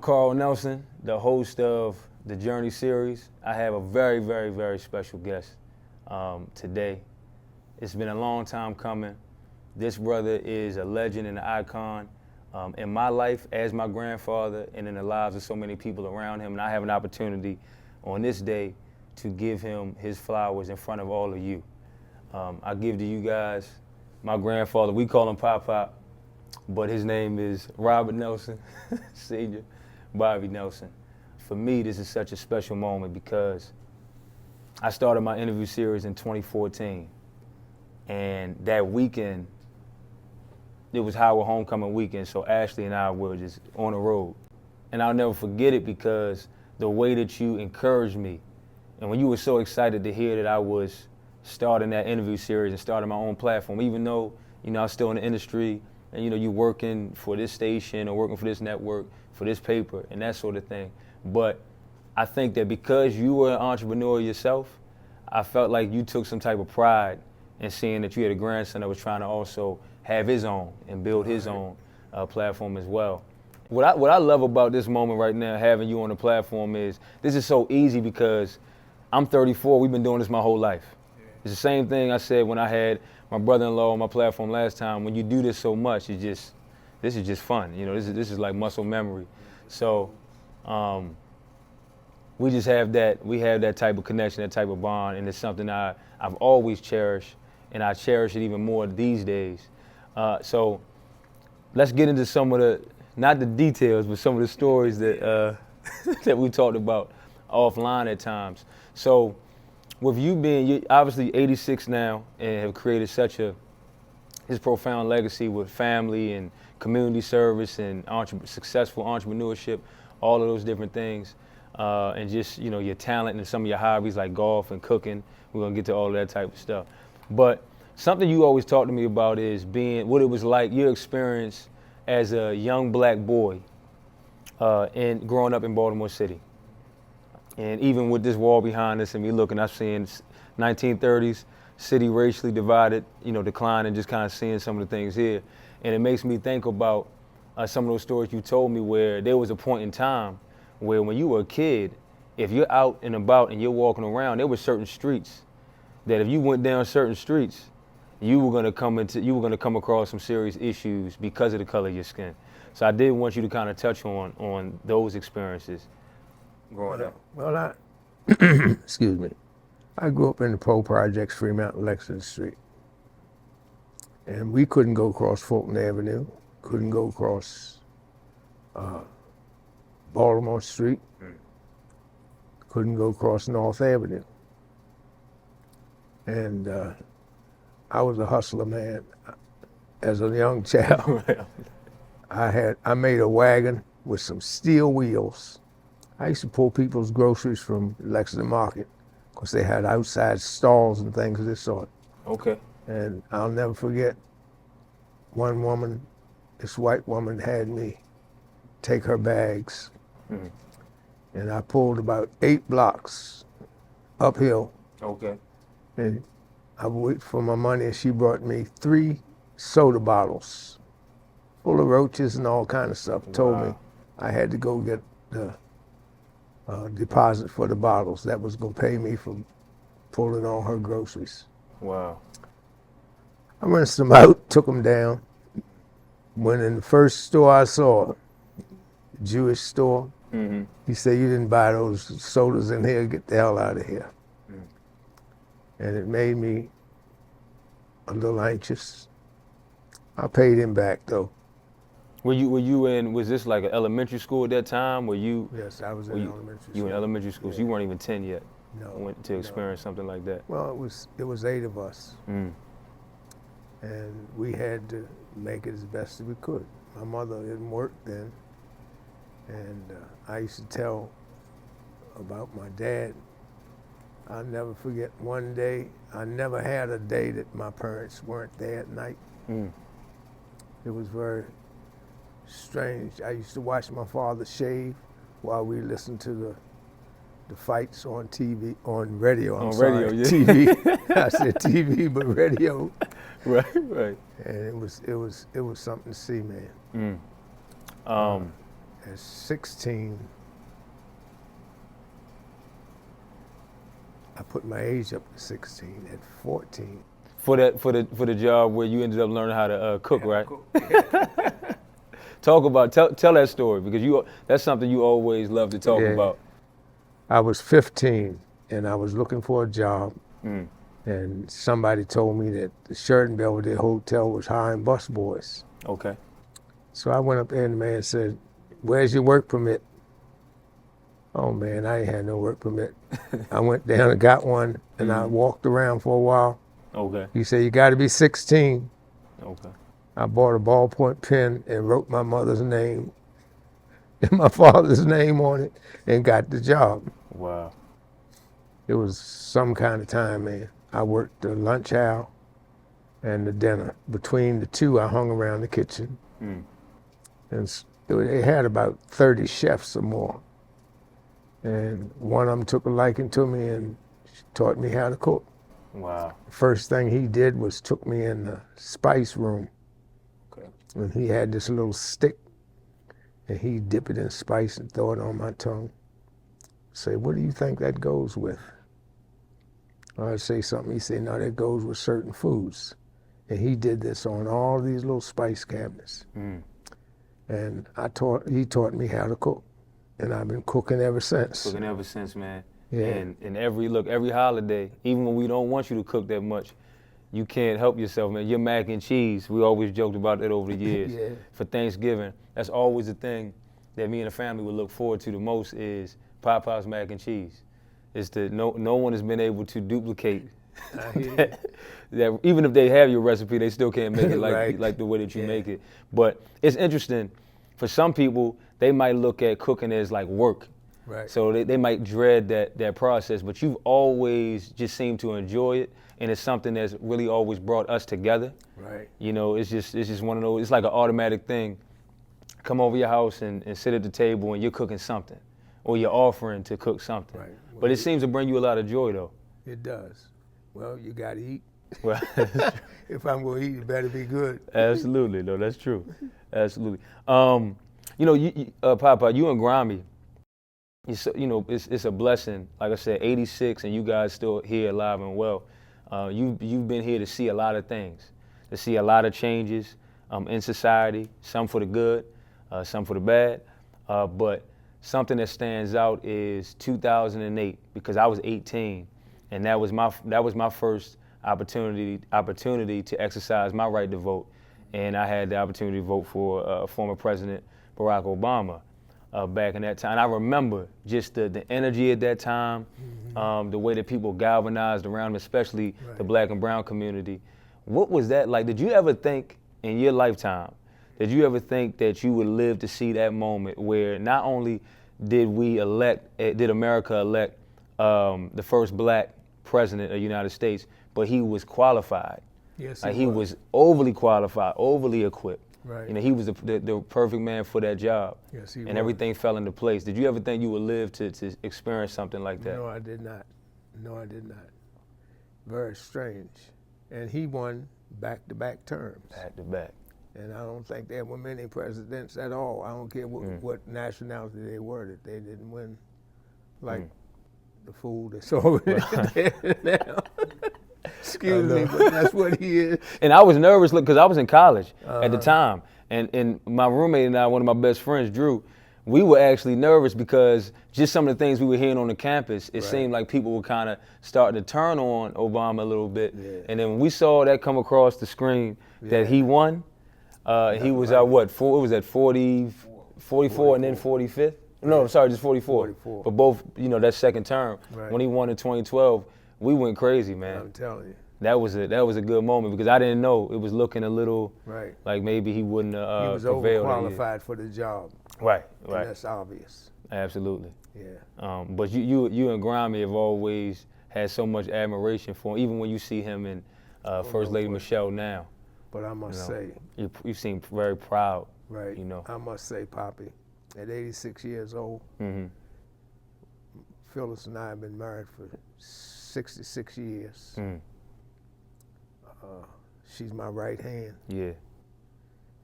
Karl Nelson, the host of the Journey series. I have a very, very, very special guest today. It's been a long time coming. This brother is a legend and an icon in my life as my grandfather and in the lives of so many people around him. And I have an opportunity on this day to give him his flowers in front of all of you. I give to you guys my grandfather. We call him Pop, but his name is Robert Nelson, Senior, Bobby Nelson. For me, this is such a special moment because I started my interview series in 2014. And that weekend, it was Howard homecoming weekend, so Ashley and I were just on the road. And I'll never forget it because the way that you encouraged me, and when you were so excited to hear that I was starting that interview series and starting my own platform, even though, I was still in the industry, and you're working for this station or working for this network, for this paper, and that sort of thing. But I think that because you were an entrepreneur yourself, I felt like you took some type of pride in seeing that you had a grandson that was trying to also have his own and build his own platform as well. What I love about this moment right now, having you on the platform, is this is so easy because I'm 34, we've been doing this my whole life. It's the same thing I said when I had my brother-in-law on my platform last time. When you do this so much, this is just fun. This is like muscle memory. So we just have that type of connection, that type of bond, and it's something I've always cherished, and I cherish it even more these days. So let's get into some of the, not the details, but some of the stories that that we talked about offline at times. So with you being, you're obviously 86 now and have created this profound legacy with family and community service and successful entrepreneurship, all of those different things, and just your talent and some of your hobbies like golf and cooking. We're gonna get to all of that type of stuff. But something you always talk to me about is what it was like, your experience as a young black boy and growing up in Baltimore City. And even with this wall behind us and me looking, I've seen 1930s, city racially divided, decline, and just kind of seeing some of the things here. And it makes me think about some of those stories you told me where there was a point in time where when you were a kid, if you're out and about and you're walking around, there were certain streets that if you went down certain streets, you were gonna come across some serious issues because of the color of your skin. So I did want you to kind of touch on those experiences growing up. Well, excuse me. I grew up in the Poe Projects, Fremont and Lexington Street. And we couldn't go across Fulton Avenue, couldn't go across Baltimore Street, couldn't go across North Avenue. And I was a hustler, man. As a young child, I made a wagon with some steel wheels. I used to pull people's groceries from Lexington Market because they had outside stalls and things of this sort. Okay. And I'll never forget one woman, this white woman had me take her bags. And I pulled about 8 blocks uphill. Okay. And I waited for my money, and she brought me 3 soda bottles full of roaches and all kind of stuff. Wow. Told me I had to go get the deposit for the bottles. That was gonna pay me for pulling all her groceries. Wow. I rinsed them out, took them down. Went in the first store I saw, Jewish store. He said, "You didn't buy those sodas in here, get the hell out of here." And it made me a little anxious. I paid him back though. Was this like an elementary school at that time? Yes, I was in elementary school. You were in elementary school, Yeah. so you weren't even 10 yet. No. Went to experience something like that. Well, it was 8 of us. And we had to make it as best as we could. My mother didn't work then. And I used to tell about my dad. I'll never forget one day, I never had a day that my parents weren't there at night. It was very strange. I used to watch my father shave while we listened to the fights on TV, on radio. Radio, yeah. TV. I said TV, but radio. Right. And it was something to see, man. at 16, I put my age up to 16. At 14, For the job where you ended up learning how to cook, right? Tell that story, because that's something you always love to talk about. I was 15 and I was looking for a job, and somebody told me that the Sheraton Belvedere Hotel was hiring busboys. Okay. So I went up there and the man said, "Where's your work permit?" Oh man, I ain't had no work permit. I went down and got one, and I walked around for a while. Okay. He said, "You got to be 16. Okay. I bought a ballpoint pen and wrote my mother's name and my father's name on it and got the job. Wow. It It was some kind of time, man. I worked the lunch hour and the dinner. Between the two, I hung around the kitchen. And they had about 30 chefs or more. And one of them took a liking to me and taught me how to cook. Wow. First thing he did was took me in the spice room. Okay. And he had this little stick, and he'd dip it in spice and throw it on my tongue. Say, "What do you think that goes with?" I'd say something. He'd say, "No, that goes with certain foods." And he did this on all these little spice cabinets. And he taught me how to cook. And I've been cooking ever since. Cooking ever since, man. Yeah. And every holiday, even when we don't want you to cook that much, you can't help yourself, man. Your mac and cheese, we always joked about that over the years. Yeah. For Thanksgiving, that's always the thing that me and the family would look forward to the most is Popeye's mac and cheese. It's no one has been able to duplicate that. Even if they have your recipe, they still can't make it like the way that you make it. But it's interesting. For some people, they might look at cooking as like work. Right. So they might dread that process, but you've always just seemed to enjoy it, and it's something that's really always brought us together. Right. You know, it's just one of those, it's like an automatic thing. Come over your house and sit at the table and you're cooking something, or you're offering to cook something. Right. Well, But it seems to bring you a lot of joy, though. It does. Well, you got to eat. Well, If I'm going to eat, it better be good. absolutely, no, that's true. Absolutely. You know, Papa, you and Grammy, you know, it's a blessing. Like I said, 86, and you guys still here, alive and well. You've been here to see a lot of things, to see a lot of changes in society. Some for the good, some for the bad. But something that stands out is 2008, because I was 18, and that was my first opportunity to exercise my right to vote, and I had the opportunity to vote for former President Barack Obama back in that time. And I remember just the energy at that time, the way that people galvanized around him, especially the Black and brown community. What was that like? Did you ever think in your lifetime, did you ever think that you would live to see that moment where not only did America elect the first Black president of the United States, but he was qualified? Yes, he was overly qualified, overly equipped. Right. You know, he was the perfect man for that job. Yes, he was. And everything fell into place. Did you ever think you would live to experience something like that? No, I did not. No, I did not. Very strange. And he won back-to-back terms. Back to back. And I don't think there were many presidents at all. I don't care what nationality they were, that they didn't win like the fool that's already there now. Excuse me, but that's what he is. And I was nervous because I was in college at the time. And my roommate and I, one of my best friends, Drew, we were actually nervous because just some of the things we were hearing on the campus, it seemed like people were kind of starting to turn on Obama a little bit. Yeah. And then when we saw that come across the screen that he won, he was at what? It was at 44 and then 45th? No, sorry, just 44. But both, you know, that second term. When he won in 2012, we went crazy, man. I'm telling you. That was a good moment because I didn't know. It was looking a little like maybe he wouldn't prevail. He was overqualified for the job. Right. And that's obvious. Absolutely. Yeah. But you and Grammy have always had so much admiration for him, even when you see him and First Lady Michelle now. But I must say, you seem very proud. Right. You know. I must say, Poppy, at 86 years old, Phyllis and I have been married for 66 years. She's my right hand. Yeah.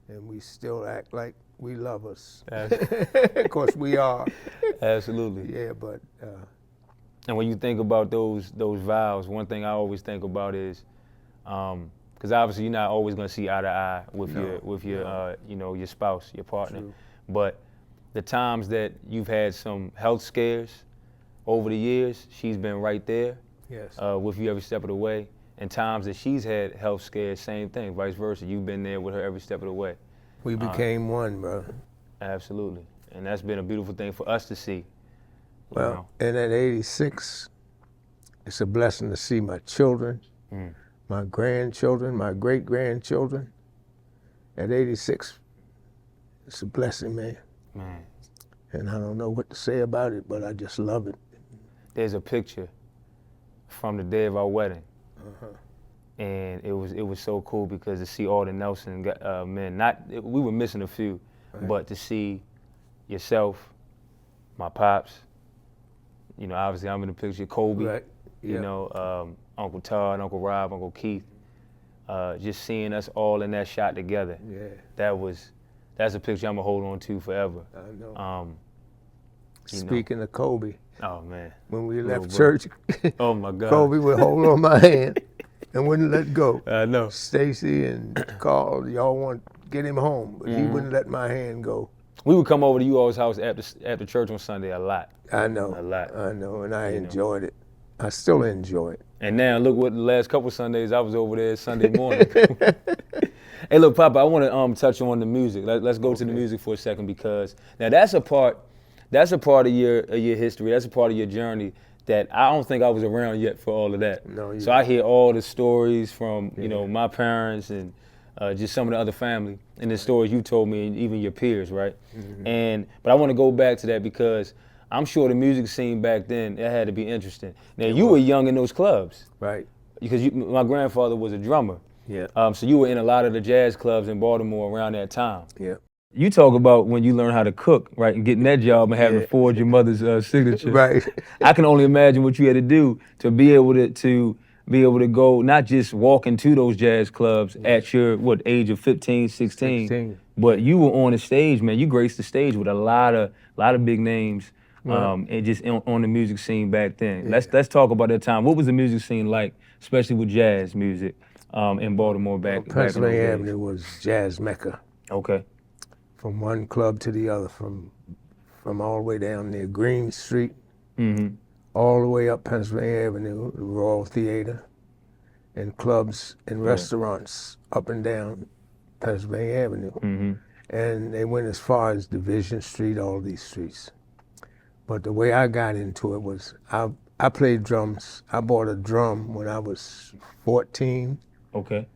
And we still act like we love us. Yes. Of course, we are. Absolutely. Yeah, but And when you think about those vows, one thing I always think about is, because obviously you're not always going to see eye to eye with your you know, your spouse, your partner. True. But the times that you've had some health scares over the years, she's been right there. Yes. With you every step of the way. And times that she's had health scares, same thing, vice versa. You've been there with her every step of the way. We became one, brother. Absolutely. And that's been a beautiful thing for us to see. Well, and at 86, it's a blessing to see my children, my grandchildren, my great-grandchildren. At 86, it's a blessing, man. Man. And I don't know what to say about it, but I just love it. There's a picture from the day of our wedding. And it was so cool because to see all the Nelson men, we were missing a few, but to see yourself, my pops, you know, obviously I'm in the picture, Kobe, Right. you know, Uncle Todd, Uncle Rob, Uncle Keith, just seeing us all in that shot together. Yeah. That's a picture I'm gonna hold on to forever. I know. You Speaking of Kobe, oh man, when we left bro. church, Oh my God, Kobe would hold on my hand and wouldn't let go. I know. Stacy and Carl, y'all want to get him home, but he wouldn't let my hand go. We would come over to you all's house after church on Sunday a lot. I know. A lot. I know, and I enjoyed it. I still enjoy it. And now look what the last couple Sundays I was over there Sunday morning. Hey, look, Papa, I want to touch on the music. Let's go to the music for a second because now that's a part of your history. That's a part of your journey that I don't think I was around yet for all of that. No, so I hear all the stories from you know my parents and just some of the other family and the stories you told me and even your peers, right? But I want to go back to that because I'm sure the music scene back then it had to be interesting. Now you were young in those clubs, Right. Because my grandfather was a drummer. Yeah. So you were in a lot of the jazz clubs in Baltimore around that time. Yeah. You talk about when you learn how to cook, right, and getting that job and having to forge your mother's signature. Right. I can only imagine what you had to do to be able to go, not just walk into those jazz clubs at your, age of 15, 16, but you were on the stage, man. You graced the stage with a lot of big names and just on the music scene back then. Yeah. Let's talk about that time. What was the music scene like, especially with jazz music in Baltimore back in those Pennsylvania days? Avenue was jazz mecca. Okay. From one club to the other, from all the way down near Green Street, all the way up Pennsylvania Avenue, the Royal Theater, and clubs and restaurants up and down Pennsylvania Avenue. And they went as far as Division Street, all these streets. But the way I got into it was I played drums. I bought a drum when I was 14. Okay.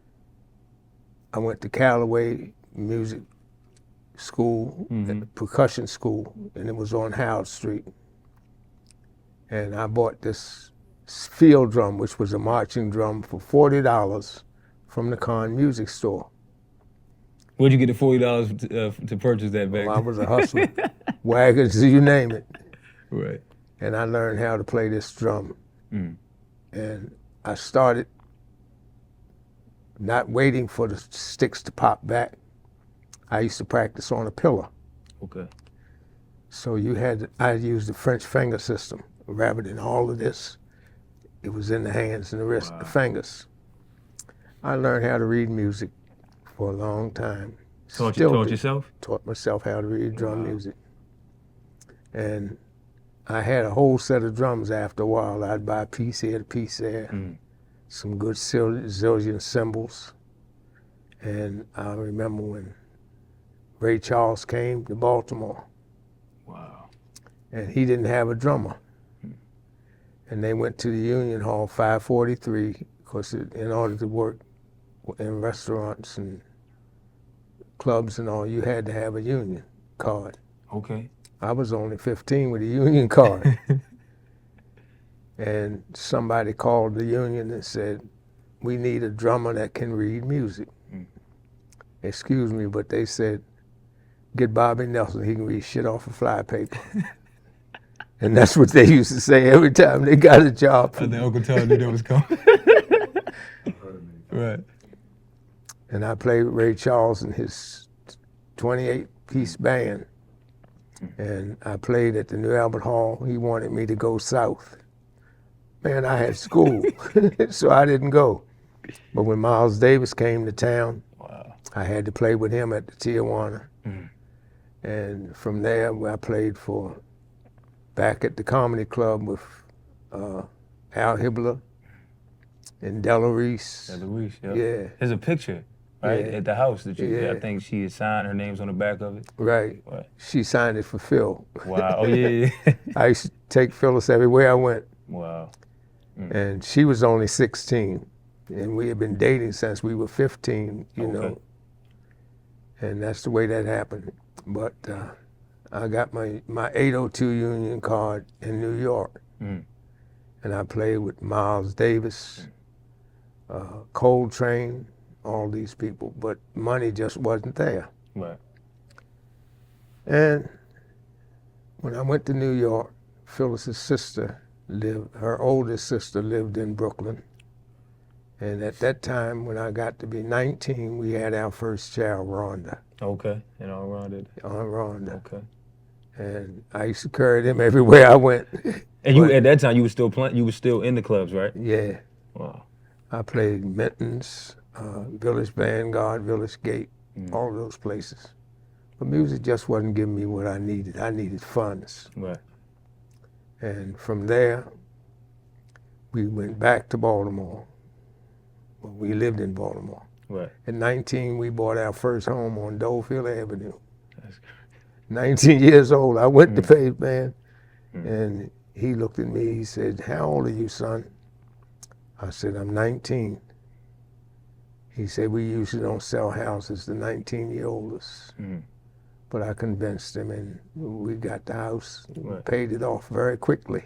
I went to Callaway Music School, percussion school, and it was on Howard Street. And I bought this field drum, which was a marching drum, for $40 from the Con Music Store. Where'd you get the $40 to purchase that back? Well, I was a hustler. Wagons, you name it. Right. And I learned how to play this drum. And I started not waiting for the sticks to pop back. I used to practice on a pillar. Okay. So I used the French finger system, rather than all of this. It was in the hands and the wrist, the fingers. I learned how to read music for a long time. Taught yourself? Taught myself how to read drum music. And I had a whole set of drums after a while. I'd buy a piece here, a piece there, some good Zildjian cymbals. And I remember when Ray Charles came to Baltimore. Wow. And he didn't have a drummer. And they went to the Union Hall, 543, because in order to work in restaurants and clubs and all, you had to have a union card. Okay. I was only 15 with a union card. And somebody called the union and said, we need a drummer that can read music. Excuse me, but they said, get Bobby Nelson, he can read shit off of flypaper. And that's what they used to say every time they got a job. I think Uncle Todd knew that was coming. Right. And I played with Ray Charles in his 28 Peace Band. And I played at the New Albert Hall. He wanted me to go south. Man, I had school, so I didn't go. But when Miles Davis came to town, Wow. I had to play with him at the Tijuana. And from there, I played back at the Comedy Club with Al Hibbler and Della Reese. Della Reese, yeah. Yeah. There's a picture, right, Yeah. at the house that you, Yeah. I think she had signed, her name's on the back of it. Right. Right. She signed it for Phil. Wow. Oh, yeah. I used to take Phyllis everywhere I went. Wow. And she was only 16. And we had been dating since we were 15, you know. And that's the way that happened. But I got my 802 union card in New York. And I played with Miles Davis, Coltrane, all these people. But money just wasn't there. Right. And when I went to New York, Phyllis's sister her oldest sister lived in Brooklyn. And at that time, when I got to be 19, we had our first child, Rhonda. Okay, and on Rhonda. On Rhonda. Okay. And I used to carry them everywhere I went. And you, at that time, you were still playing, you were still in the clubs, right? Yeah. Wow. I played Minton's, Village Vanguard, Village Gate, all those places. But music just wasn't giving me what I needed. I needed funds. Right. And from there, we went back to Baltimore. Well, we lived in Baltimore. Right. At 19, we bought our first home on Dolefield Avenue. 19 years old, I went to Phi Beta, and he looked at me, he said, "How old are you, son?" I said, "I'm 19. He said, "We usually don't sell houses to 19-year-olds. But I convinced him, and we got the house, paid it off very quickly.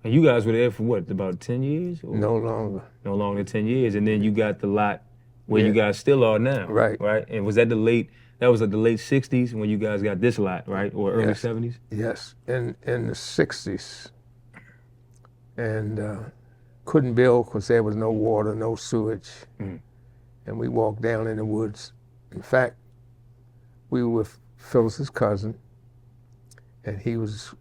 And you guys were there for what, about 10 years? Or? No longer. No longer than 10 years, and then you got the lot where you guys still are now. Right. Right? And was that that was like the late 60s when you guys got this lot, right? Or early 70s? Yes, in the 60s. And couldn't build because there was no water, no sewage. And we walked down in the woods. In fact, we were with Phyllis's cousin, and his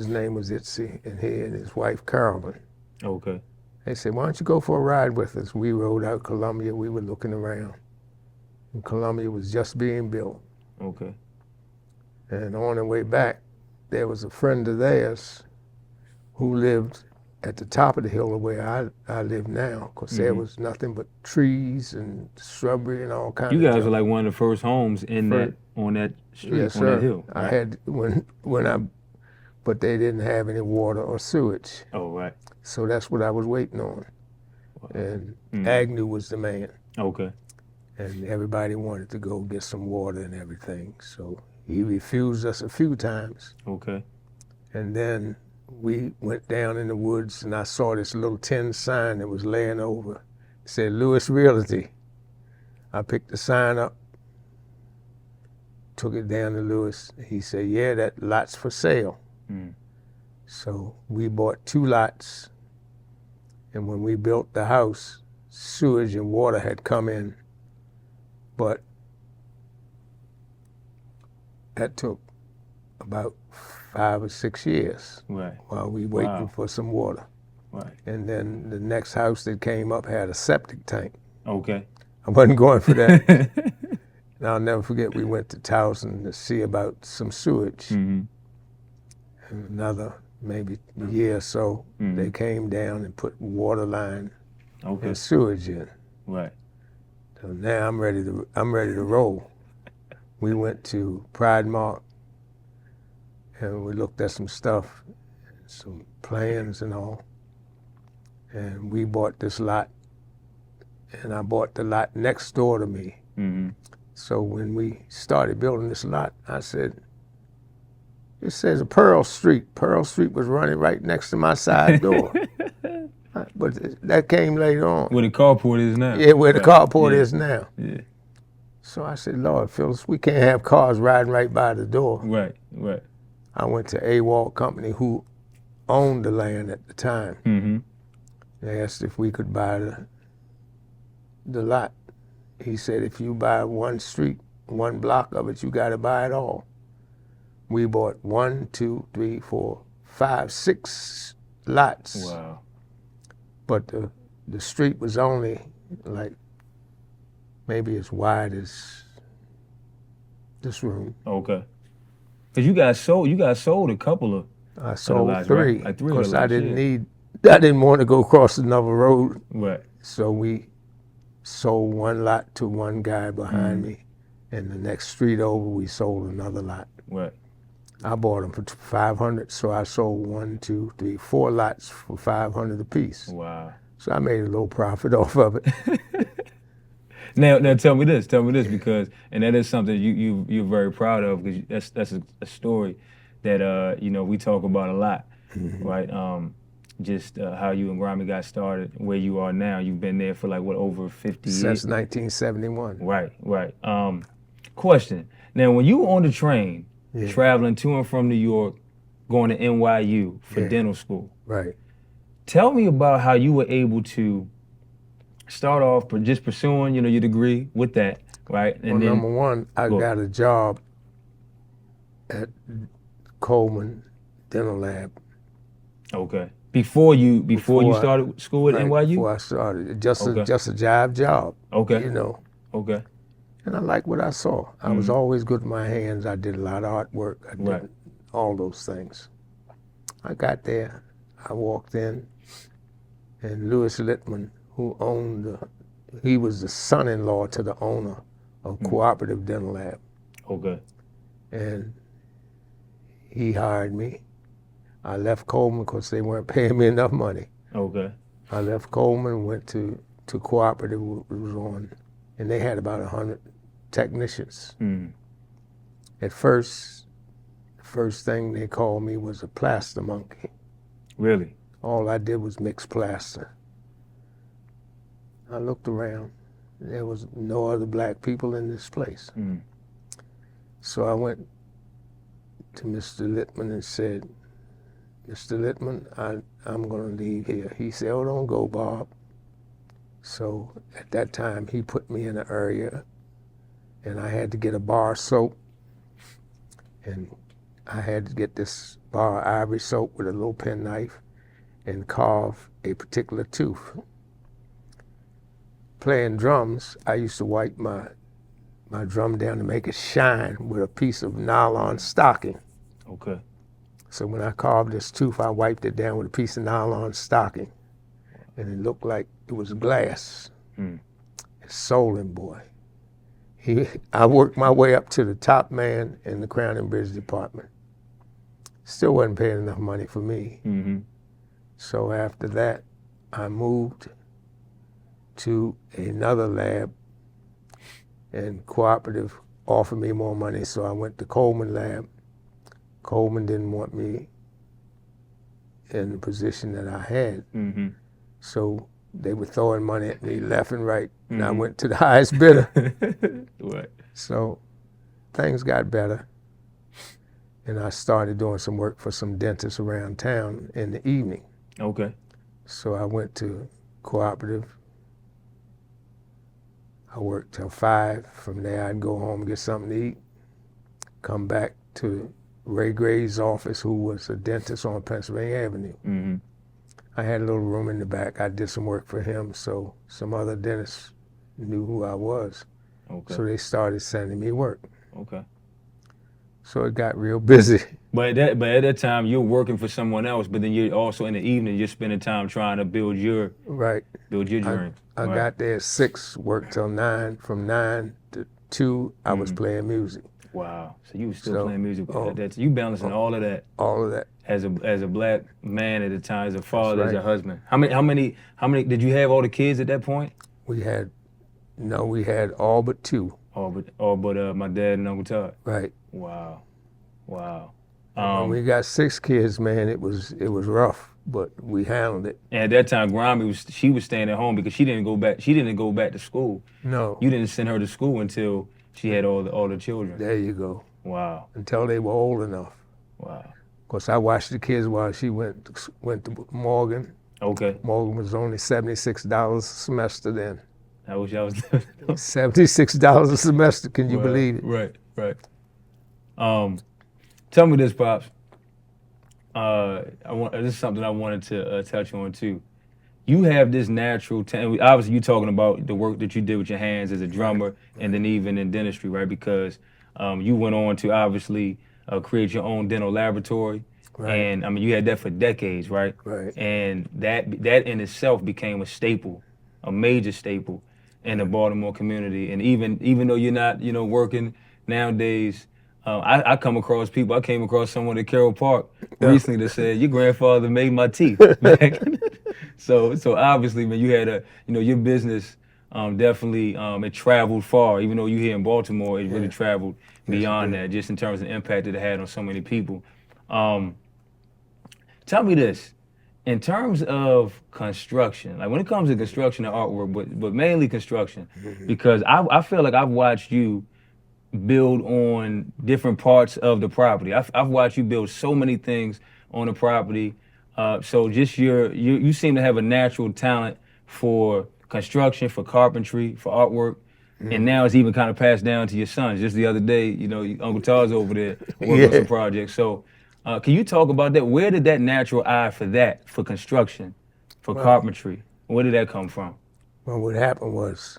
name was Itzy, and he and his wife Carolyn. Okay. They said, "Why don't you go for a ride with us?" We rode out Columbia. We were looking around, and Columbia was just being built. Okay. And on the way back, there was a friend of theirs who lived at the top of the hill of where I live now, because there was nothing but trees and shrubbery and all kinds of You guys junk. were like one of the first homes on that street, Yes, on sir. that hill. I Right? had but they didn't have any water or sewage. Oh, right. So that's what I was waiting on. And Agnew was the man. Okay. And everybody wanted to go get some water and everything. So he refused us a few times. Okay. And then we went down in the woods, and I saw this little tin sign that was laying over. It said Lewis Realty. I picked the sign up, took it down to Lewis. He said, "Yeah, that lot's for sale." So we bought 2 lots. And when we built the house, sewage and water had come in. But that took about 5 or 6 years while we waiting for some water. Right. And then the next house that came up had a septic tank. Okay. I wasn't going for that. And I'll never forget, we went to Towson to see about some sewage. And another maybe year or so, they came down and put water line and sewage in. Right. So now I'm ready to roll. We went to Pride Mark, and we looked at some stuff, some plans and all. And we bought this lot, and I bought the lot next door to me. So when we started building this lot, I said, "It says Pearl Street." Pearl Street was running right next to my side door. But that came later on. Where the carport is now. Yeah, where the carport is now. Yeah. So I said, "Lord, Phyllis, we can't have cars riding right by the door." Right, right. I went to M.O.R company, who owned the land at the time. They asked if we could buy the lot. He said, "If you buy one street one block of it, you got to buy it all. We bought 1, 2, 3, 4, 5, 6 lots. Wow. But the street was only like maybe as wide as this room. Okay. Cause you guys sold a couple of. I sold lots, 3. right? Like 3 of the Because I lots, didn't want to go across another road. Right. So we sold 1 lot to one guy behind me, and the next street over we sold another lot. Right. I bought them for $500, so I sold 1, 2, 3, 4 lots for $500 apiece. Wow. So I made a little profit off of it. Now tell me this, because, and that is something you're very proud of, because that's a story that we talk about a lot, right? Just how you and Grimy got started, where you are now. You've been there for like what, over 50 years? Since 1971. Right. Question. Now, when you were on the train, traveling to and from New York, going to NYU for dental school, right? Tell me about how you were able to start off just pursuing, your degree with that, right? And well, then, number one, I got a job at Coleman Dental Lab. Okay. Before you started school at NYU? Before I started, just a job. Okay. Okay. And I liked what I saw. I was always good with my hands. I did a lot of artwork. I did all those things. I got there. I walked in, and Louis Littman, who owned he was the son-in-law to the owner of Cooperative Dental Lab. Okay. And he hired me. I left Coleman because they weren't paying me enough money. Okay. I left Coleman, went to Cooperative, was on, and they had about 100 technicians. At first, the first thing they called me was a plaster monkey. Really? All I did was mix plaster. I looked around. There was no other black people in this place. So I went to Mr. Littman and said, Mr. Littman, I'm going to leave here. He said, oh, don't go, Bob. So at that time, he put me in an area, and I had to get a bar soap, and I had to get this bar ivory soap with a little penknife and carve a particular tooth. Playing drums, I used to wipe my drum down to make it shine with a piece of nylon stocking. Okay. So when I carved this tooth, I wiped it down with a piece of nylon stocking, and it looked like it was glass. Soling boy. I worked my way up to the top man in the Crown and Bridge department. Still wasn't paying enough money for me. So after that, I moved to another lab, and Cooperative offered me more money, so I went to Coleman Lab. Coleman didn't want me in the position that I had. So they were throwing money at me left and right, and I went to the highest bidder. Right. So things got better, and I started doing some work for some dentists around town in the evening. Okay. So I went to Cooperative. I worked till 5. From there, I'd go home and get something to eat, come back to Ray Gray's office, who was a dentist on Pennsylvania Avenue. I had a little room in the back. I did some work for him, so some other dentists knew who I was. Okay. So they started sending me work. Okay. So it got real busy. But at that time, you're working for someone else, but then you're also in the evening, you're spending time trying to build your dream. I got there at 6, worked till 9. From 9 to 2, I was playing music. Wow. So you were still playing music. You balancing all of that. All of that. As a black man at the time, as a father, as a husband. How many did you have all the kids at that point? We had all but 2. All but my dad and Uncle Todd. Right. Wow. When we got 6 kids, man, it was rough, but we handled it. And at that time, Grimy was staying at home because she didn't go back to school. No. You didn't send her to school until she had all the children. There you go. Wow. Until they were old enough. Wow. Of course, I watched the kids while she went to Morgan. Okay. Morgan was only $76 a semester then. I wish I was living in those. $76 a semester. Can you believe it? Right. Tell me this, Pops. This is something I wanted to touch on too. You have this natural talent. Obviously, you're talking about the work that you did with your hands as a drummer, Right. and then even in dentistry, right? Because you went on to obviously create your own dental laboratory, Right. and I mean, you had that for decades, right? Right. And that in itself became a staple, a major staple in the Baltimore community. And even though you're not, working nowadays, I come across people. I came across someone at Carroll Park recently that said, "Your grandfather made my teeth." So obviously, man, you had your business definitely it traveled far. Even though you here in Baltimore, it really traveled beyond that, just in terms of the impact that it had on so many people. Tell me this, in terms of construction, like when it comes to construction and artwork, but mainly construction, because I feel like I've watched you build on different parts of the property. I've watched you build so many things on the property. So just you seem to have a natural talent for construction, for carpentry, for artwork. And now it's even kind of passed down to your sons. Just the other day, Uncle Tar's over there working on some projects. So can you talk about that? Where did that natural eye for construction, for carpentry, where did that come from? Well, what happened was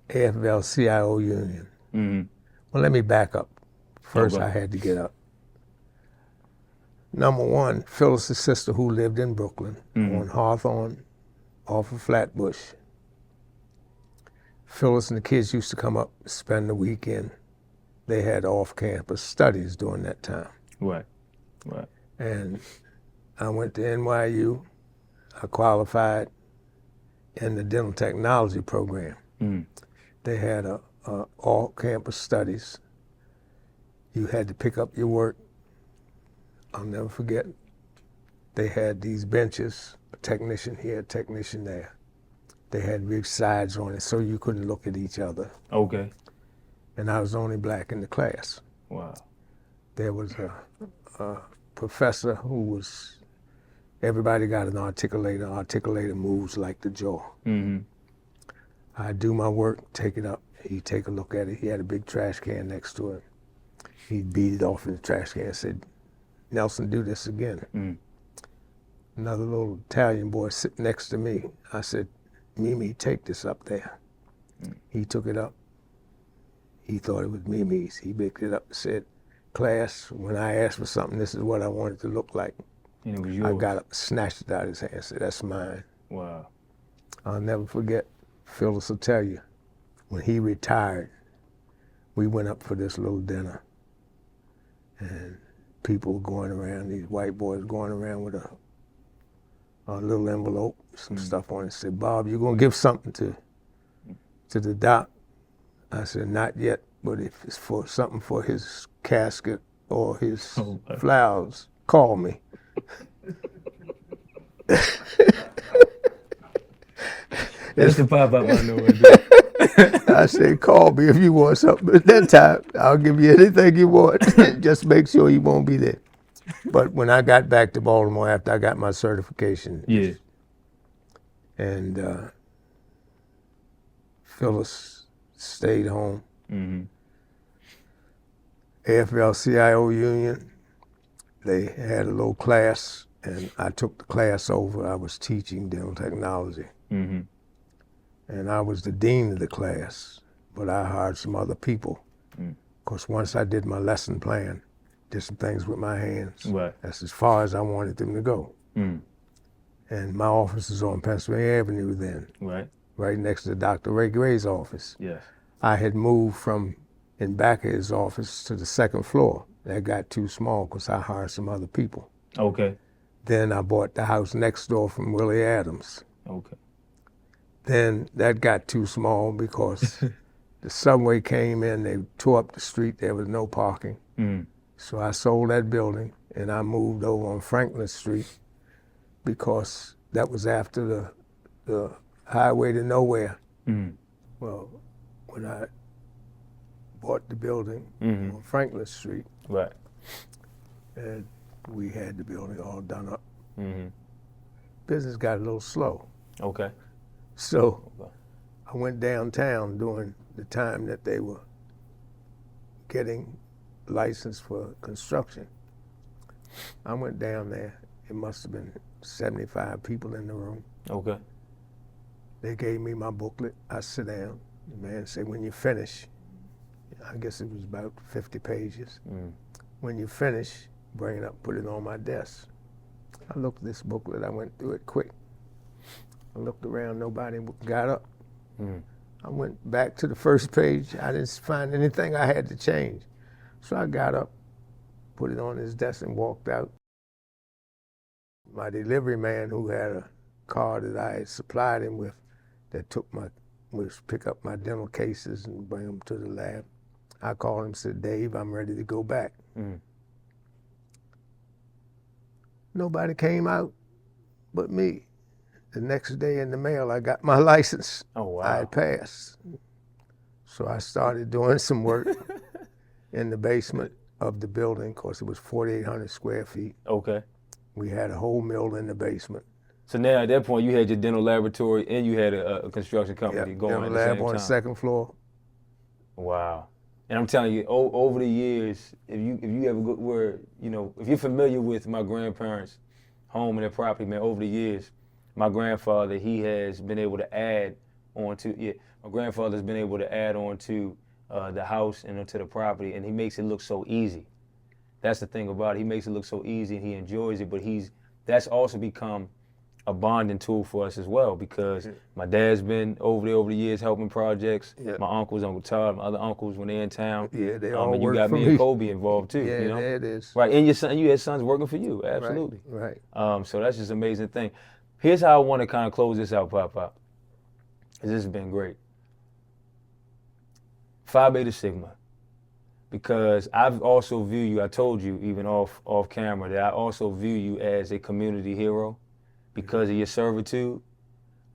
AFL-CIO union. Mm-hmm. Well, let me back up. First, Okay. I had to get up. Number one, Phyllis's sister, who lived in Brooklyn, on Hawthorne, off of Flatbush. Phyllis and the kids used to come up, spend the weekend. They had off-campus studies during that time. Right. And I went to NYU. I qualified in the dental technology program. They had all-campus studies. You had to pick up your work. I'll never forget. They had these benches, a technician here, a technician there. They had big sides on it so you couldn't look at each other. Okay. And I was the only black in the class. Wow. There was a professor who was, everybody got an articulator. Articulator moves like the jaw. Mm-hmm. I do my work, take it up. He'd take a look at it. He had a big trash can next to him. He'd beat it off in the trash can and said, "Nelson, do this again." Another little Italian boy sitting next to me. I said, "Mimi, take this up there." He took it up. He thought it was Mimi's. He picked it up and said, "Class, when I asked for something, this is what I want it to look like." And it was yours. I got up, snatched it out of his hand and said, "That's mine." Wow. I'll never forget, Phyllis will tell you, when he retired, we went up for this little dinner. And people were going around, these white boys going around with a little envelope, some stuff on it. Said, "Bob, you gonna give something to the doc?" I said, "Not yet, but if it's for something for his casket or his flowers, call me." That's the pop-up I know right there. I said, "Call me if you want something. At that time, I'll give you anything you want. Just make sure you won't be there." But when I got back to Baltimore after I got my certification, Yeah. and Phyllis stayed home. AFL-CIO union, they had a little class, and I took the class over. I was teaching dental technology. And I was the dean of the class, but I hired some other people. Of course, once I did my lesson plan, did some things with my hands. Right. That's as far as I wanted them to go. And my office is on Pennsylvania Avenue then, right next to Dr. Ray Gray's office. Yes. I had moved from in back of his office to the second floor. That got too small because I hired some other people. Okay. Then I bought the house next door from Willie Adams. Okay. Then that got too small because the subway came in, they tore up the street, there was no parking. So I sold that building and I moved over on Franklin Street because that was after the highway to nowhere. Well, when I bought the building on Franklin Street, Right. and we had the building all done up, business got a little slow. Okay. So I went downtown during the time that they were getting licensed for construction. I went down there. It must have been 75 people in the room. Okay. They gave me my booklet. I sit down. The man said, when you finish, I guess it was about 50 pages. When you finish, bring it up, put it on my desk. I looked at this booklet. I went through it quick. I looked around. Nobody got up. I went back to the first page. I didn't find anything I had to change. So I got up, put it on his desk, and walked out. My delivery man, who had a car that I had supplied him with, that was pick up my dental cases and bring them to the lab. I called him and said, Dave, I'm ready to go back. Nobody came out but me. The next day in the mail, I got my license. Oh, wow. I had passed. So I started doing some work in the basement of the building. Of course, it was 4,800 square feet. Okay. We had a whole mill in the basement. So now at that point, you had your dental laboratory and you had a construction company Yep, going dental at the lab same on time. the second floor. Wow. And I'm telling you, over the years, if you ever go where, if you're familiar with my grandparents' home and their property, man, over the years, my grandfather, he has been able to add on to, my grandfather's been able to add on to the house and to the property, and he makes it look so easy. That's the thing about it. He makes it look so easy and he enjoys it, but that's also become a bonding tool for us as well, because my dad's been over there over the years helping projects. My uncles, Uncle Todd, my other uncles, when they're in town. Yeah, they all and you work got for me me. and Kobe involved too. Yeah, there it is. Right, and you had sons working for you, absolutely. Right. So that's just an amazing thing. Here's how I want to kind of close this out, Pop, because this has been great. Phi Beta Sigma, because I've also view you, I told you even off camera, that I also view you as a community hero because of your servitude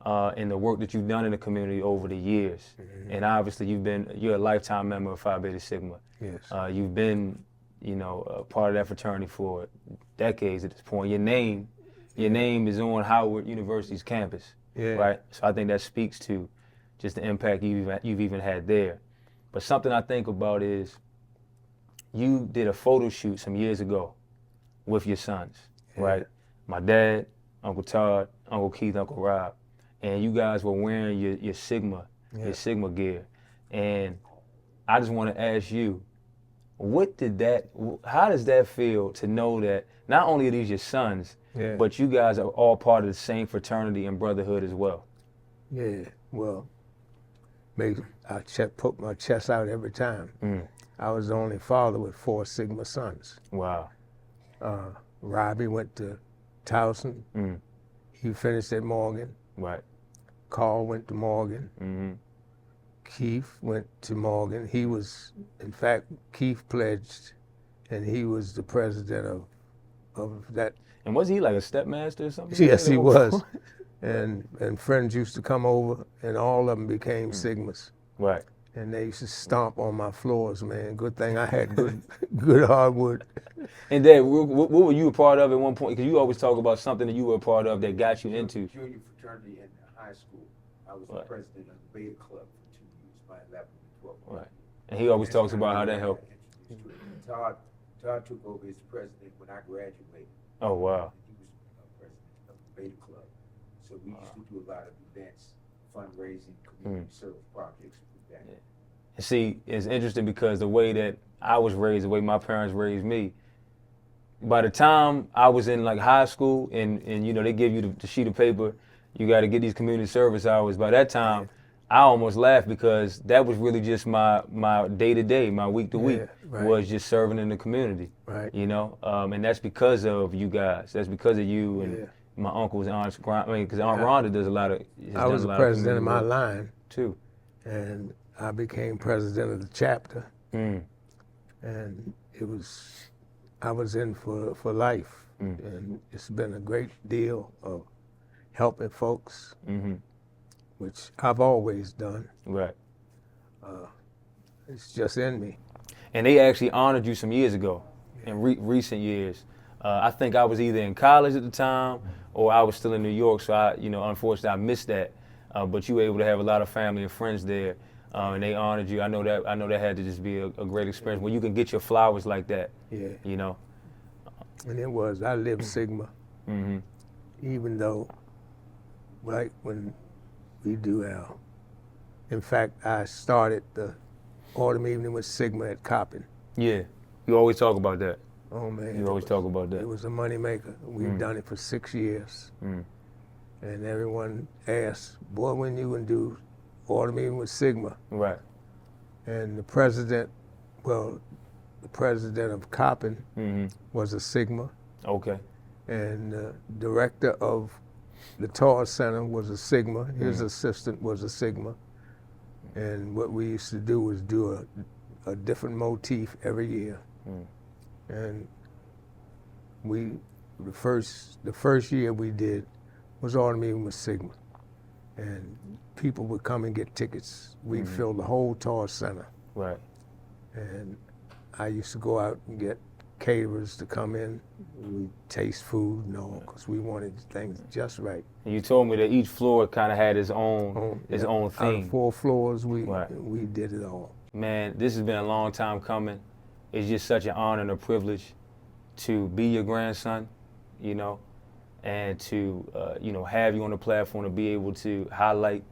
and the work that you've done in the community over the years. And obviously you're a lifetime member of Phi Beta Sigma. Yes. You've been, a part of that fraternity for decades at this point. Your name is on Howard University's campus, right? So I think that speaks to just the impact you've even had there. But something I think about is you did a photo shoot some years ago with your sons, right? My dad, Uncle Todd, Uncle Keith, Uncle Rob, and you guys were wearing your Sigma gear. And I just want to ask you, how does that feel to know that not only are these your sons, but you guys are all part of the same fraternity and brotherhood as well? Yeah, well, I put my chest out every time. I was the only father with 4 Sigma sons. Wow. Robbie went to Towson. He finished at Morgan. Right. Carl went to Morgan. Keith went to Morgan. He was, in fact, Keith pledged, and he was the president of that. And was he like a stepmaster or something? Yes, he was. And friends used to come over, and all of them became Sigmas. Right. And they used to stomp on my floors, man. Good thing I had good hardwood. And Dad, what were you a part of at one point? Because you always talk about something that you were a part of that got you into. Junior fraternity in high school. I was the president of the Beta Club for 2 years, my 11th and 12th. Right. And he always talks about how that helped. Todd took over as president when I graduated. Oh, wow. He was president of the Beta Club. So we used to do a lot of events, fundraising, community service projects with that. Yeah. And see, it's interesting because the way that I was raised, the way my parents raised me, by the time I was in like high school and they give you the sheet of paper, you got to get these community service hours. By that time, I almost laughed because that was really just my day-to-day, my week-to-week was just serving in the community. Right. And that's because of you guys. That's because of you and my uncles and aunts. Because Aunt Rhonda does a lot of. I was the president of my line too, and I became president of the chapter. And I was in for life, and it's been a great deal of helping folks, which I've always done. Right. It's just in me. And they actually honored you some years ago, in recent years. I think I was either in college at the time or I was still in New York, so unfortunately I missed that. but you were able to have a lot of family and friends there, and they honored you. I know that had to just be a great experience when you can get your flowers like that. Yeah. You know. And it was. I lived Sigma, Mm-hmm. even though, like when we do our. In fact, I started the autumn evening with Sigma at Coppin. Yeah. You always talk about that. Oh man. You always talk about that. It was a moneymaker. We've done it for 6 years. And everyone asked, boy, when you gonna do autumn evening with Sigma? Right. And the president of Coppin was a Sigma. Okay. And the director of the Taurus Center was a Sigma. His assistant was a Sigma. And what we used to do was do a different motif every year. And the first year we did was autumn evening with Sigma. And people would come and get tickets. We'd fill the whole Taurus Center. Right. And I used to go out and get caterers to come in. We taste food and all, because we wanted things just right. And you told me that each floor kind of had its own own Out theme. of 4 floors, we Right. did it all. Man, this has been a long time coming. It's just such an honor and a privilege to be your grandson, you know, and to have you on the platform to be able to highlight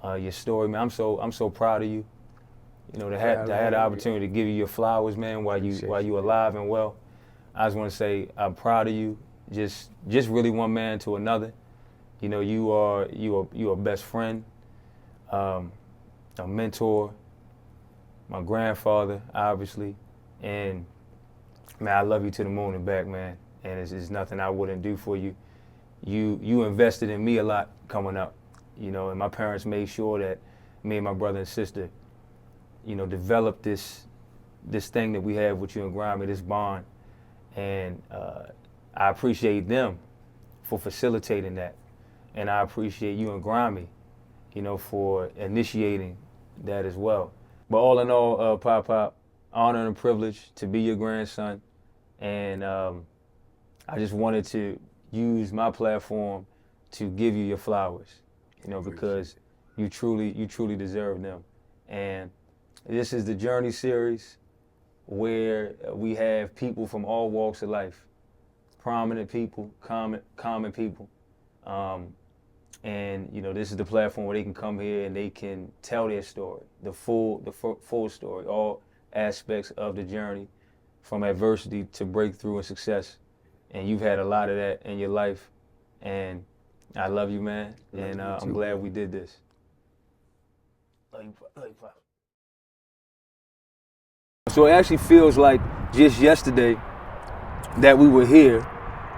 your story, man. I'm so proud of you. You know, to have the opportunity to give you your flowers, man, while you alive and well. I just want to say I'm proud of you. Just really one man to another. You know, you are a best friend, a mentor, my grandfather, obviously, and man, I love you to the moon and back, man. And it's nothing I wouldn't do for you. You invested in me a lot coming up, you know, and my parents made sure that me and my brother and sister, you know, developed this thing that we have with you and Grimy, this bond. And I appreciate them for facilitating that. And I appreciate you and Grimy, you know, for initiating that as well. But all in all, Pop, honor and privilege to be your grandson. And I just wanted to use my platform to give you your flowers, you know, because you truly deserve them. And this is the Journey series where we have people from all walks of life, prominent people, common people. And you know, this is the platform where they can come here and they can tell their story, the full story, all aspects of the journey, from adversity to breakthrough and success. And you've had a lot of that in your life. And I love you, man. And I'm glad we did this. Love you, Pop. So it actually feels like just yesterday that we were here,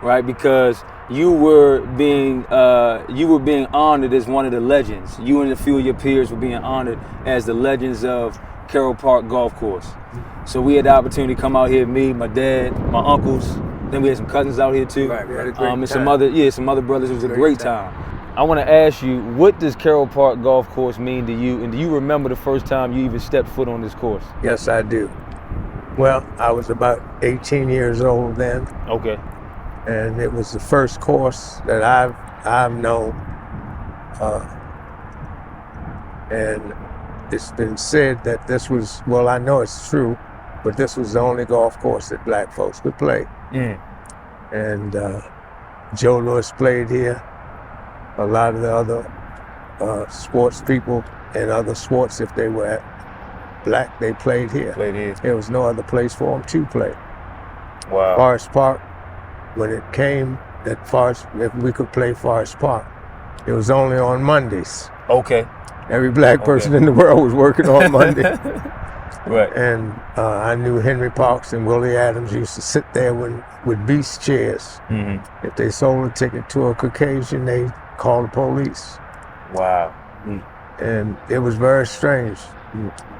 right? Because you were being honored as one of the legends. You and a few of your peers were being honored as the legends of Carroll Park Golf Course. So we had the opportunity to come out here, me, my dad, my uncles. Then we had some cousins out here too. Right, we had a great and time. some other brothers. It was a great time. I want to ask you, what does Carroll Park Golf Course mean to you? And do you remember the first time you even stepped foot on this course? Yes, I do. Well, I was about 18 years old then. Okay. And it was the first course that I've known. And it's been said that this was, well, I know it's true, but this was the only golf course that black folks could play. And Joe Lewis played here. A lot of the other sports people and other sports, if they were black, they played here. There was no other place for them to play. Wow. Forest Park, when it came that Forest, if we could play Forest Park, it was only on Mondays. Okay. Every black person in the world was working on Monday. Right. And I knew Henry Parks and Willie Adams used to sit there with beast chairs. If they sold a ticket to a Caucasian, they called the police. Wow. And it was very strange.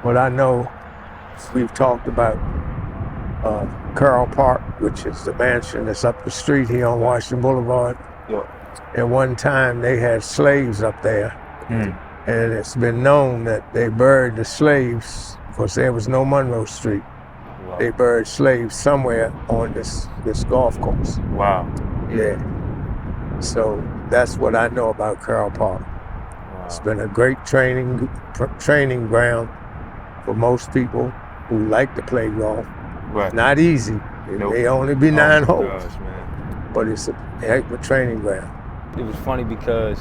What I know, we've talked about Carroll Park, which is the mansion that's up the street here on Washington Boulevard. Yeah. At one time, they had slaves up there. And it's been known that they buried the slaves, because there was no Monroe Street. Wow. They buried slaves somewhere on this golf course. Wow. Yeah. So that's what I know about Carroll Park. Wow. It's been a great training ground for most people who like to play golf. Right. Not easy. It may only be 9 holes, Gosh, man. but it's a heck of a training ground. It was funny because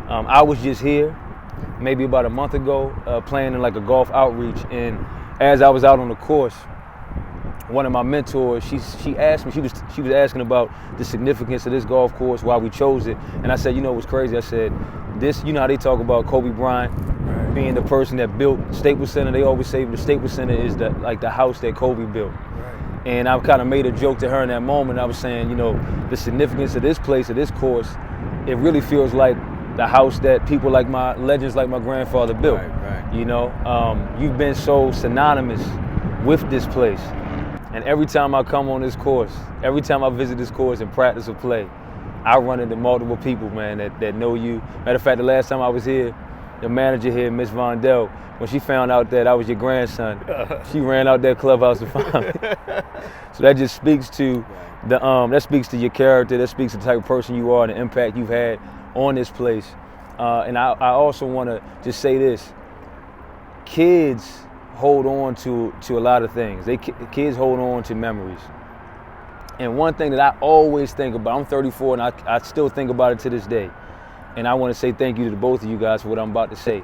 I was just here maybe about a month ago playing in like a golf outreach, and as I was out on the course, one of my mentors, she asked me, she was asking about the significance of this golf course, why we chose it, and I said, you know what's crazy? I said, this, you know how they talk about Kobe Bryant being the person that built Staples Center? They always say the Staples Center is like the house that Kobe built. And I kind of made a joke to her in that moment. I was saying, you know, the significance of this place, of this course, it really feels like the house that people like legends like my grandfather built. Right. You know, you've been so synonymous with this place. And every time I come on this course, every time I visit this course and practice or play, I run into multiple people, man, that know you. Matter of fact, the last time I was here, the manager here, Miss Vondell, when she found out that I was your grandson, she ran out that clubhouse to find me. So that just speaks to that speaks to your character, that speaks to the type of person you are and the impact you've had on this place. And I also want to just say this: kids hold on to a lot of things. Kids hold on to memories. And one thing that I always think about, I'm 34 and I still think about it to this day. And I want to say thank you to both of you guys for what I'm about to say.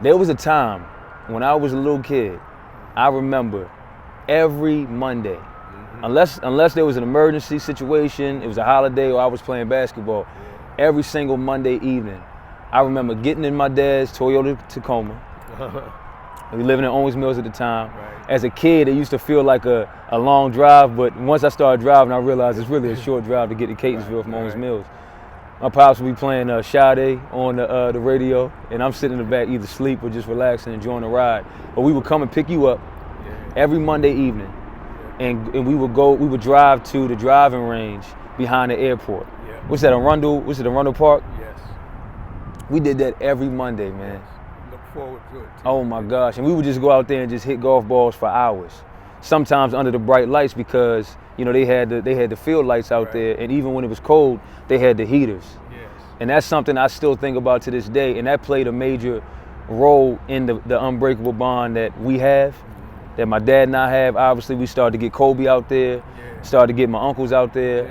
There was a time when I was a little kid, I remember every Monday, unless there was an emergency situation, it was a holiday, or I was playing basketball, every single Monday evening, I remember getting in my dad's Toyota Tacoma. We were living in Owens Mills at the time. Right. As a kid, it used to feel like a long drive, but once I started driving, I realized it's really a short drive to get to Catonsville from Owens Mills. My pops would be playing Sade on the radio, and I'm sitting in the back either asleep or just relaxing, enjoying the ride. But we would come and pick you up every Monday evening, and we would drive to the driving range behind the airport. Yeah. What's that, Arundel Park? Yes. We did that every Monday, man. Look forward to it. Oh my gosh, and we would just go out there and just hit golf balls for hours. Sometimes under the bright lights because, you know, they had the field lights out there, and even when it was cold, they had the heaters. Yes. And that's something I still think about to this day, and that played a major role in the unbreakable bond that we have, that my dad and I have. Obviously, we started to get Kobe out there, started to get my uncles out there,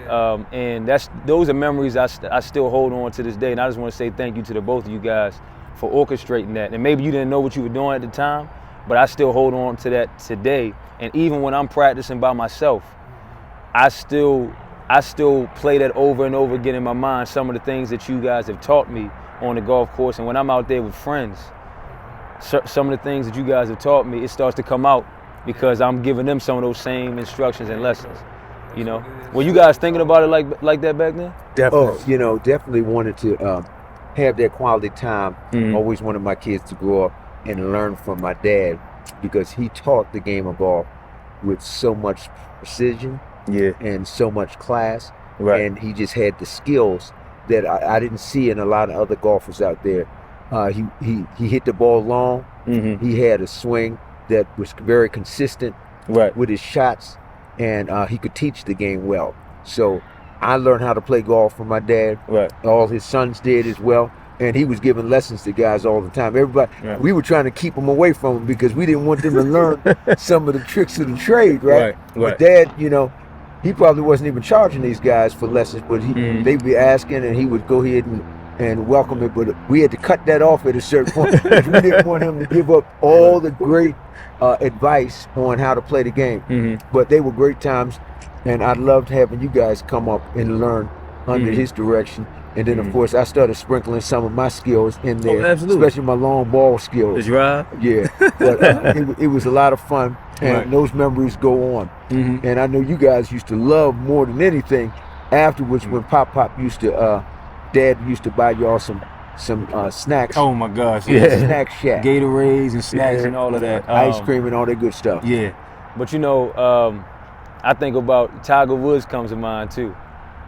and those are memories I still hold on to this day. And I just want to say thank you to the both of you guys for orchestrating that. And maybe you didn't know what you were doing at the time, but I still hold on to that today. And even when I'm practicing by myself, I still play that over and over again in my mind, some of the things that you guys have taught me on the golf course. And when I'm out there with friends, some of the things that you guys have taught me, it starts to come out because I'm giving them some of those same instructions and lessons. You know, were you guys thinking about it like that back then? Definitely. Oh, you know, definitely wanted to have that quality time. Always wanted my kids to grow up and learn from my dad, because he taught the game of golf with so much precision and so much class. Right. And he just had the skills that I didn't see in a lot of other golfers out there. He hit the ball long. He had a swing that was very consistent with his shots, and he could teach the game well. So I learned how to play golf from my dad. Right. All his sons did as well. And he was giving lessons to guys all the time. Everybody, we were trying to keep them away from him because we didn't want them to learn some of the tricks of the trade, right? But Dad, you know, he probably wasn't even charging these guys for lessons, but they'd be asking, and he would go ahead and welcome it. But we had to cut that off at a certain point because we didn't want him to give up all the great advice on how to play the game. But they were great times, and I loved having you guys come up and learn under his direction. And then, of course, I started sprinkling some of my skills in there, especially my long ball skills. The drive? Yeah. But it was a lot of fun, and those memories go on. And I know you guys used to love more than anything afterwards when Pop used to, Dad used to buy y'all some snacks. Oh, my gosh. Snack Shack. Gatorades and snacks and all of that. Ice cream and all that good stuff. Yeah. But, you know, I think about Tiger Woods comes to mind, too.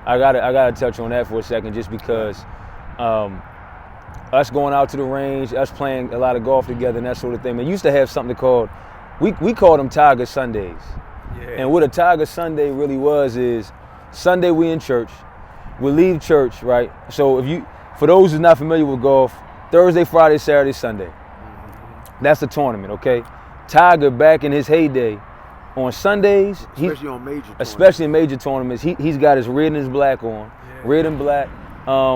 I gotta touch on that for a second, just because us going out to the range, us playing a lot of golf together and that sort of thing. Man, used to have something called, we called them Tiger Sundays. And what a Tiger Sunday really was is, Sunday we in church, we leave church, right? So for those who's not familiar with golf, Thursday, Friday, Saturday, Sunday. That's the tournament, okay? Tiger, back in his heyday, on Sundays, especially in major tournaments, he's got his red and his black on, red and black.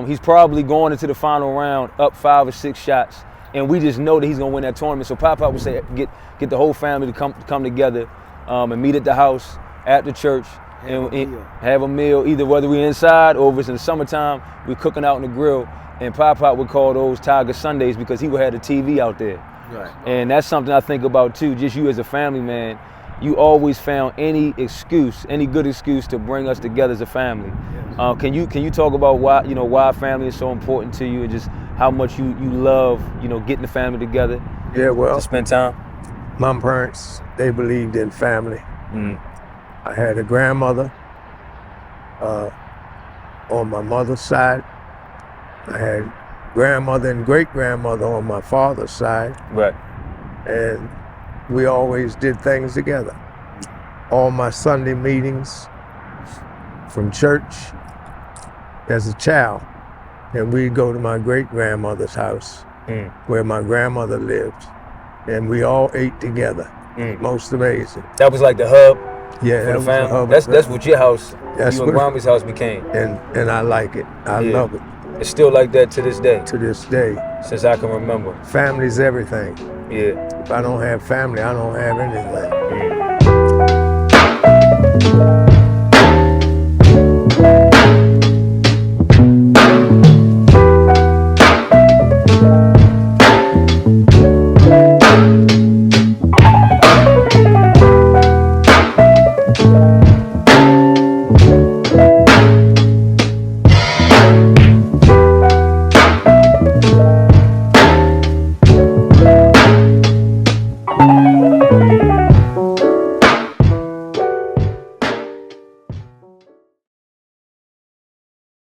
He's probably going into the final round up 5 or 6 shots, and we just know that he's gonna win that tournament. So Pop would say, get the whole family to come together and meet at the house, at the church, and have a meal. Either whether we're inside or if it's in the summertime, we're cooking out on the grill. And Pop would call those Tiger Sundays because he would have the TV out there. Right. And that's something I think about too. Just you as a family man, you always found any good excuse to bring us together as a family. Can you talk about why family is so important to you and just how much you love getting the family together? Yeah, well, to spend time. My parents, they believed in family. I had a grandmother on my mother's side. I had grandmother and great grandmother on my father's side. Right. And we always did things together. All my Sunday meetings from church as a child, and we'd go to my great grandmother's house where my grandmother lived, and we all ate together. Most amazing. That was like the hub. Yeah, for the family. That's what your house, you and Grandma's house became. And I like it. I love it. It's still like that to this day. To this day. Since I can remember. Family's everything. Yeah. If I don't have family, I don't have anything.